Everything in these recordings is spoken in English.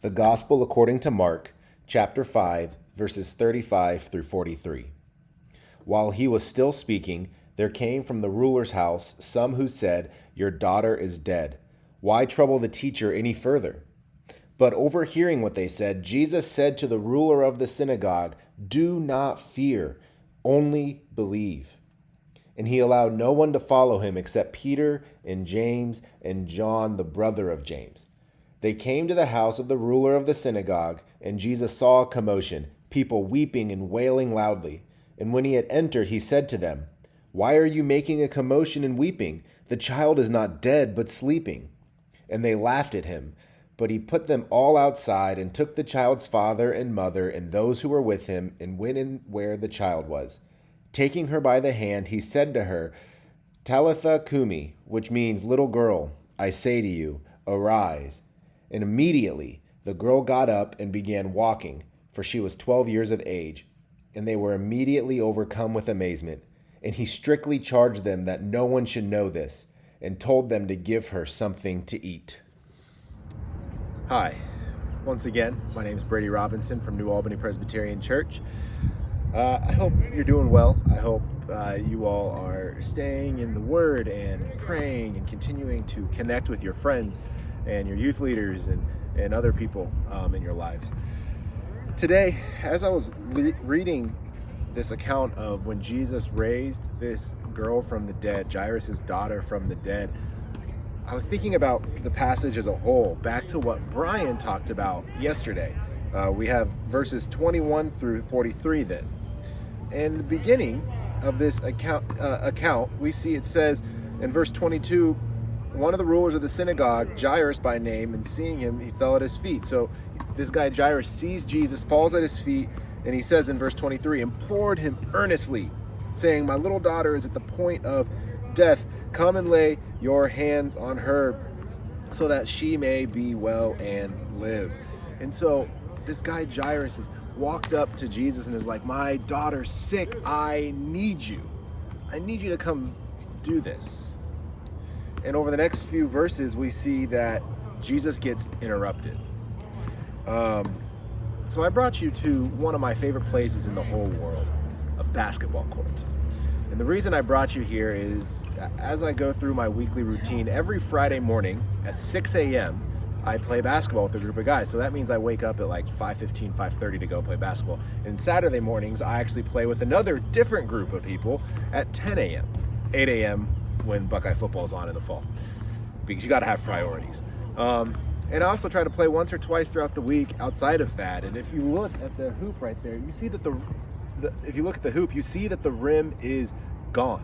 The Gospel according to Mark, chapter 5, verses 35 through 43. While he was still speaking, there came from the ruler's house some who said, "Your daughter is dead. Why trouble the teacher any further?" But overhearing what they said, Jesus said to the ruler of the synagogue, "Do not fear, only believe." And he allowed no one to follow him except Peter and James and John, the brother of James. They came to the house of the ruler of the synagogue, and Jesus saw a commotion, people weeping and wailing loudly. And when he had entered, he said to them, "Why are you making a commotion and weeping? The child is not dead, but sleeping." And they laughed at him. But he put them all outside and took the child's father and mother and those who were with him and went in where the child was. Taking her by the hand, he said to her, "Talitha cumi," which means, "Little girl, I say to you, arise." And immediately the girl got up and began walking, for she was 12 years of age. And they were immediately overcome with amazement. And he strictly charged them that no one should know this, and told them to give her something to eat. Hi, once again, my name is Brady Robinson from New Albany Presbyterian Church. I hope you're doing well. I hope you all are staying in the Word and praying and continuing to connect with your friends and your youth leaders and other people in your lives. Today, as I was reading this account of when Jesus raised this girl from the dead, Jairus' daughter from the dead, I was thinking about the passage as a whole, back to what Brian talked about yesterday. We have verses 21 through 43 then. In the beginning of this account, we see it says in verse 22, one of the rulers of the synagogue, Jairus by name, and seeing him, he fell at his feet. So this guy Jairus sees Jesus, falls at his feet, and he says in verse 23, implored him earnestly, saying, "My little daughter is at the point of death. Come and lay your hands on her so that she may be well and live." And so this guy Jairus has walked up to Jesus and is like, "My daughter's sick. I need you. I need you to come do this." And over the next few verses, we see that Jesus gets interrupted. So I brought you to one of my favorite places in the whole world, a basketball court. And the reason I brought you here is, as I go through my weekly routine, every Friday morning at 6 a.m., I play basketball with a group of guys. So that means I wake up at like 5:15, 5:30 to go play basketball. And Saturday mornings, I actually play with another different group of people at 10 a.m., 8 a.m. when Buckeye football is on in the fall, because you got to have priorities. And I also try to play once or twice throughout the week outside of that. And if you look at the hoop right there, you see that if you look at the hoop, you see that the rim is gone.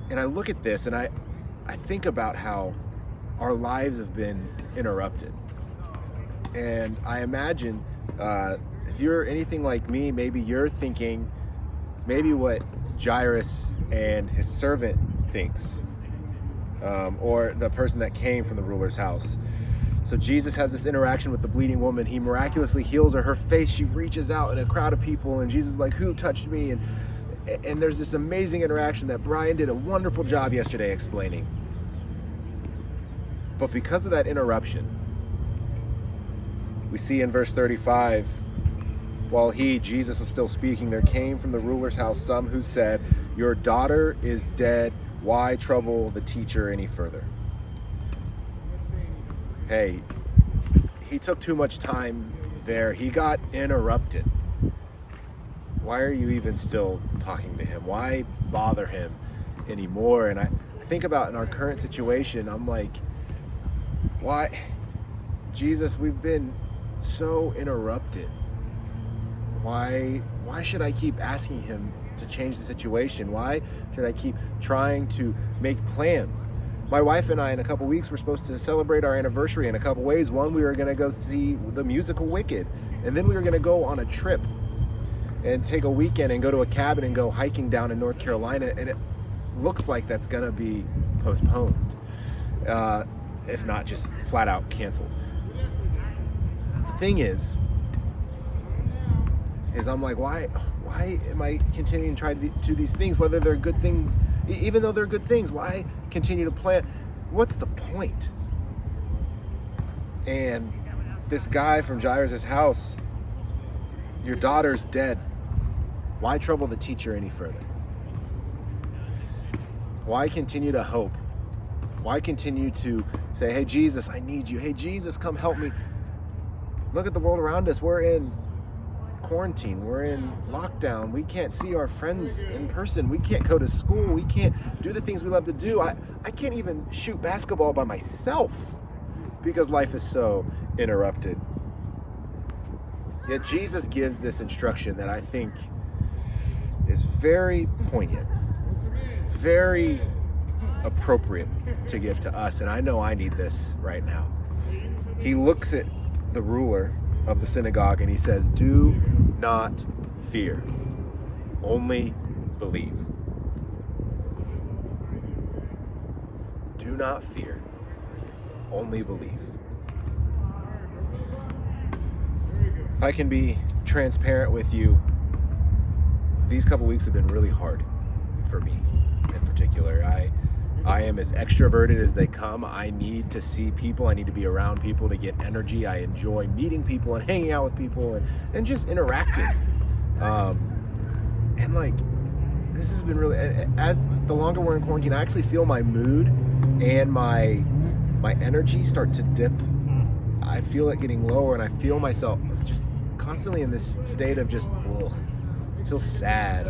And I look at this and I think about how our lives have been interrupted. And I imagine if you're anything like me, maybe you're thinking maybe what Jairus and his servant thinks, or the person that came from the ruler's house. So Jesus has this interaction with the bleeding woman. He miraculously heals her. Her face, she reaches out in a crowd of people, and Jesus is like, "Who touched me?" And there's this amazing interaction that Brian did a wonderful job yesterday explaining. But because of that interruption, we see in verse 35, while Jesus was still speaking, there came from the ruler's house some who said, "Your daughter is dead. Why trouble the teacher any further?" Hey, he took too much time there. He got interrupted. Why are you even still talking to him? Why bother him anymore? And I think about in our current situation, I'm like, why? Jesus, we've been so interrupted. Why should I keep asking him to change the situation? Why should I keep trying to make plans? My wife and I, in a couple weeks, we're supposed to celebrate our anniversary in a couple ways. One, we were going to go see the musical Wicked. And then we were going to go on a trip and take a weekend and go to a cabin and go hiking down in North Carolina. And it looks like that's going to be postponed, if not just flat out canceled. The thing is I'm like, why am I continuing to try to do these things, whether they're good things, even though they're good things? Why continue to plan? What's the point? And this guy from Jairus' house, your daughter's dead. Why trouble the teacher any further? Why continue to hope? Why continue to say, hey, Jesus, I need you. Hey, Jesus, come help me. Look at the world around us. We're in quarantine. We're in lockdown. We can't see our friends in person. We can't go to school. We can't do the things we love to do. I can't even shoot basketball by myself because life is so interrupted. Yet Jesus gives this instruction that I think is very poignant, very appropriate to give to us, and I know I need this right now. He looks at the ruler of the synagogue and he says, do not fear, only believe. Do not fear, only believe. If I can be transparent with you, these couple weeks have been really hard for me in particular. I am as extroverted as they come. I need to see people. I need to be around people to get energy. I enjoy meeting people and hanging out with people and just interacting. And like, this has been really, as the longer we're in quarantine, I actually feel my mood and my energy start to dip. I feel it getting lower, and I feel myself just constantly in this state of just, I feel sad.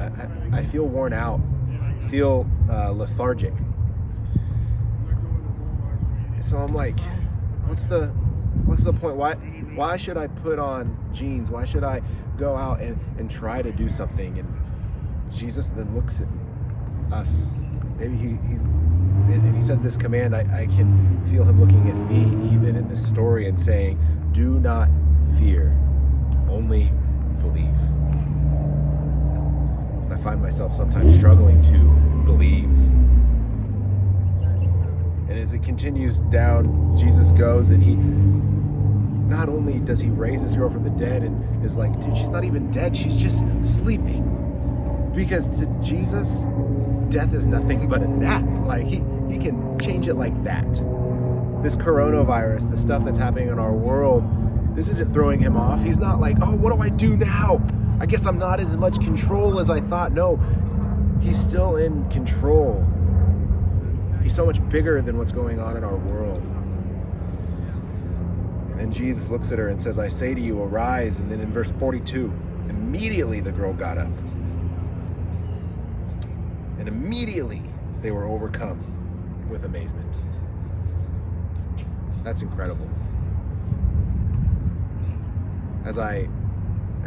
I feel worn out. I feel lethargic. So I'm like, what's the point? Why should I put on jeans? Why should I go out and try to do something? And Jesus then looks at us. Maybe he says this command. I can feel him looking at me even in this story and saying, do not fear, only believe. And I find myself sometimes struggling to believe. And as it continues down, Jesus goes and he, not only does he raise this girl from the dead and is like, dude, she's not even dead, she's just sleeping. Because to Jesus, death is nothing but a nap. Like he can change it like that. This coronavirus, the stuff that's happening in our world, this isn't throwing him off. He's not like, oh, what do I do now? I guess I'm not as much control as I thought. No, he's still in control. He's so much bigger than what's going on in our world. And then Jesus looks at her and says, I say to you, arise. And then in verse 42, immediately the girl got up. And immediately they were overcome with amazement. That's incredible. As I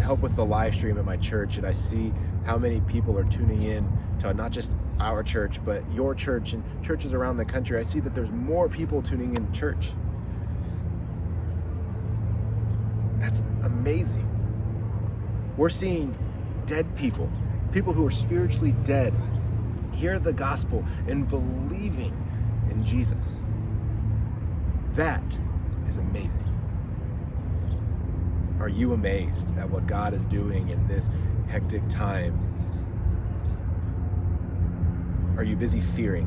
help with the live stream at my church and I see how many people are tuning in to not just our church, but your church and churches around the country, I see that there's more people tuning in to church. That's amazing. We're seeing dead people who are spiritually dead, hear the gospel and believing in Jesus. That is amazing. Are you amazed at what God is doing in this hectic time? Are you busy fearing?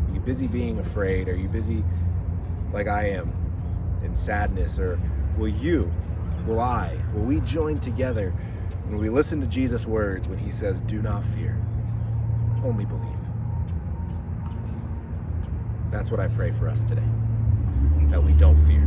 Are you busy being afraid? Are you busy like I am in sadness? Or will we join together when we listen to Jesus' words when he says, do not fear, only believe? That's what I pray for us today, that we don't fear.